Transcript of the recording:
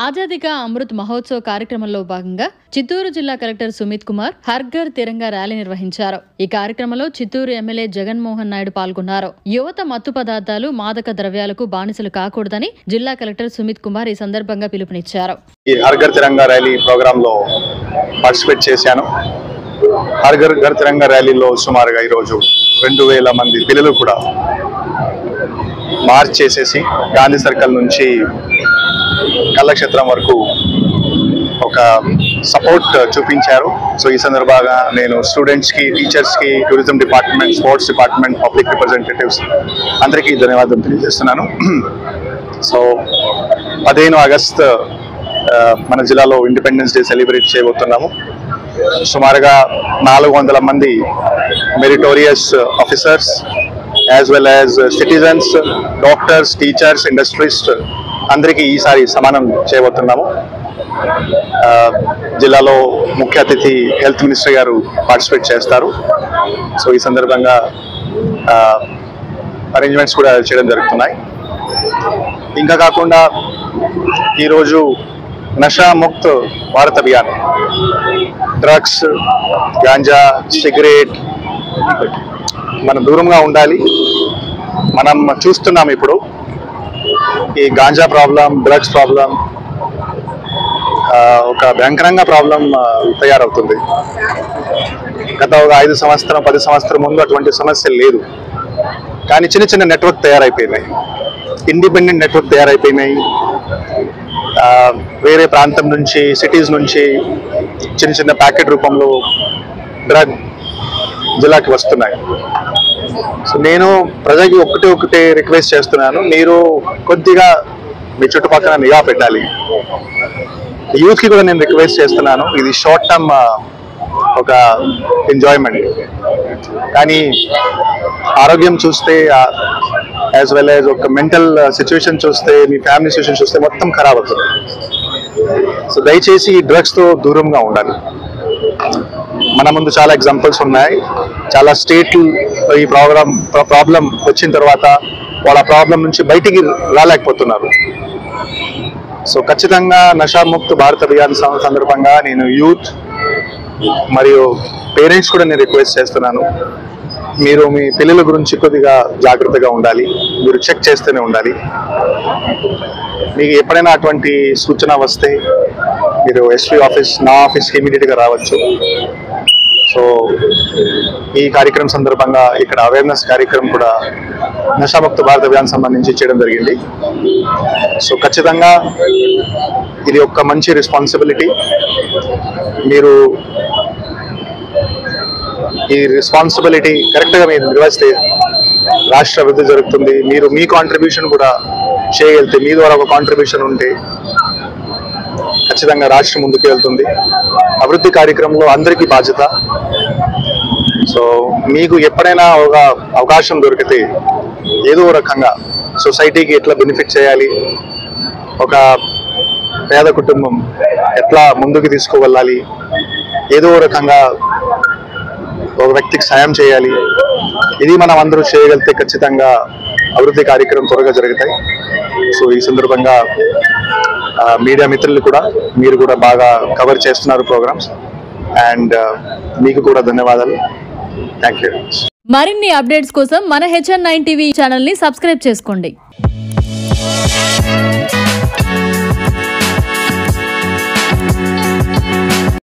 ఆజాదీ కా అమృత్ మహోత్సవ్ కార్యక్రమంలో భాగంగా చిత్తూరు జిల్లా కలెక్టర్ సుమిత్ కుమార్ హర్ ఘర్ తిరంగా ర్యాలీ నిర్వహించారు. ఈ కార్యక్రమంలో చిత్తూరు ఎమ్మెల్యే జగన్మోహన్ నాయుడు పాల్గొన్నారు. యువత మత్తు పదార్థాలు, మాదక ద్రవ్యాలకు బానిసలు కాకూడదని జిల్లా కలెక్టర్ సుమిత్ కుమార్ ఈ సందర్భంగా పిలుపునిచ్చారు. ఈ హర్ ఘర్ తిరంగా ర్యాలీ ప్రోగ్రామ్ లో పార్టిసిపేట్ చేశాను. హర్ ఘర్ తిరంగా ర్యాలీలో సుమారుగా ఈరోజు 2000 మంది పిల్లలు కూడా మార్చ్ చేసేసి గాంధీ సర్కిల్ నుంచి కళాక్షేత్రం వరకు ఒక సపోర్ట్ చూపించారు. సో ఈ సందర్భంగా నేను స్టూడెంట్స్ కి, టీచర్స్ కి, tourism department, sports department, public representatives అందరికీ ధన్యవాదాలు తెలియజేస్తున్నాను. సో 15 ఆగస్టు మన జిల్లాలో ఇండిపెండెన్స్ డే సెలబ్రేట్ చేయబోతున్నాము. సుమారుగా 400 మంది meritorious officers as well as citizens, doctors, teachers, ఇండస్ట్రీస్ట్ అందరికీ ఈసారి సమానం చేయబోతున్నాము. జిల్లాలో ముఖ్య అతిథి హెల్త్ మినిస్టర్ గారు పార్టిసిపేట్ చేస్తారు. సో ఈ సందర్భంగా అరేంజ్మెంట్స్ కూడా చేయడం జరుగుతున్నాయి. ఇంకా కాకుండా ఈరోజు నషా ముక్త్ భారత్ అభియాన్, డ్రగ్స్, గాంజా, సిగరెట్ మనం దూరంగా ఉండాలి. మనం చూస్తున్నాం ఇప్పుడు ఈ గాంజా ప్రాబ్లం, డ్రగ్స్ ప్రాబ్లం ఒక భయంకరంగా ప్రాబ్లం తయారవుతుంది. గత ఒక 5 సంవత్సరం 10 సంవత్సరం ముందు అటువంటి సమస్య లేదు. కానీ చిన్న చిన్న నెట్వర్క్ తయారైపోయినాయి, ఇండిపెండెంట్ నెట్వర్క్ తయారైపోయినాయి. వేరే ప్రాంతం నుంచి, సిటీస్ నుంచి చిన్న చిన్న ప్యాకెట్ రూపంలో డ్రగ్ జిల్లాకి వస్తున్నాయి. సో నేను ప్రజలకి ఒకటే రిక్వెస్ట్ చేస్తున్నాను, మీరు కొద్దిగా మీ చుట్టుపక్కల నిఘా పెట్టాలి. యూత్ కి కూడా నేను రిక్వెస్ట్ చేస్తున్నాను, ఇది షార్ట్ టర్మ్ ఒక ఎంజాయ్మెంట్, కానీ ఆరోగ్యం చూస్తే యాజ్ వెల్ యాజ్ ఒక మెంటల్ సిచ్యువేషన్ చూస్తే, మీ ఫ్యామిలీ సిచ్యువేషన్ చూస్తే మొత్తం ఖరాబ్ అవుతుంది. సో దయచేసి ఈ డ్రగ్స్ తో దూరంగా ఉండాలి. మన ముందు చాలా ఎగ్జాంపుల్స్ ఉన్నాయి. చాలా స్టేట్లు ఈ ప్రాబ్లం వచ్చిన తర్వాత వాళ్ళ ప్రాబ్లం నుంచి బయటికి రాలేకపోతున్నారు. సో ఖచ్చితంగా నషాముక్త్ భారత్ అభియాన్ సందర్భంగా నేను యూత్ మరియు పేరెంట్స్ కూడా నేను రిక్వెస్ట్ చేస్తున్నాను, మీరు మీ పిల్లల గురించి కొద్దిగా జాగ్రత్తగా ఉండాలి. మీరు చెక్ చేస్తూనే ఉండాలి. మీకు ఎప్పుడైనా అటువంటి సూచన వస్తే మీరు ఎస్పీ ఆఫీస్, నా ఆఫీస్కి ఇమీడియట్గా రావచ్చు. సో ఈ కార్యక్రమం సందర్భంగా ఇక్కడ అవేర్నెస్ కార్యక్రమం కూడా నషాముక్త భారత్ అభియాన్ సంబంధించి చేయడం జరిగింది. సో ఖచ్చితంగా ఇది ఒక మంచి రెస్పాన్సిబిలిటీ. మీరు ఈ రెస్పాన్సిబిలిటీ కరెక్ట్గా మీరు నిర్వహిస్తే రాష్ట్ర అభివృద్ధి జరుగుతుంది. మీరు మీ కాంట్రిబ్యూషన్ కూడా చేయగలిగితే, మీ ద్వారా ఒక కాంట్రిబ్యూషన్ ఉంటే ఖచ్చితంగా రాష్ట్రం ముందుకు వెళ్తుంది. అభివృద్ధి కార్యక్రమంలో అందరికీ బాధ్యత. సో మీకు ఎప్పుడైనా ఒక అవకాశం దొరికితే ఏదో రకంగా సొసైటీకి ఎట్లా బెనిఫిట్ చేయాలి, ఒక పేద కుటుంబం ఎట్లా ముందుకు తీసుకువెళ్ళాలి, ఏదో రకంగా ఒక వ్యక్తికి సాయం చేయాలి, ఇది మనం అందరూ చేయగలిగితే ఖచ్చితంగా అభివృద్ధి కార్యక్రమం త్వరగా జరుగుతాయి. సో ఈ సందర్భంగా మీడియా మిత్రులు కూడా, మీరు కూడా బాగా కవర్ చేస్తున్నారు ప్రోగ్రామ్స్, అండ్ మీకు కూడా ధన్యవాదాలు. Thank you. మరిన్ని అప్డేట్స్ కోసం మన HN9 టీవీ ఛానల్ ని సబ్స్క్రైబ్ చేసుకోండి.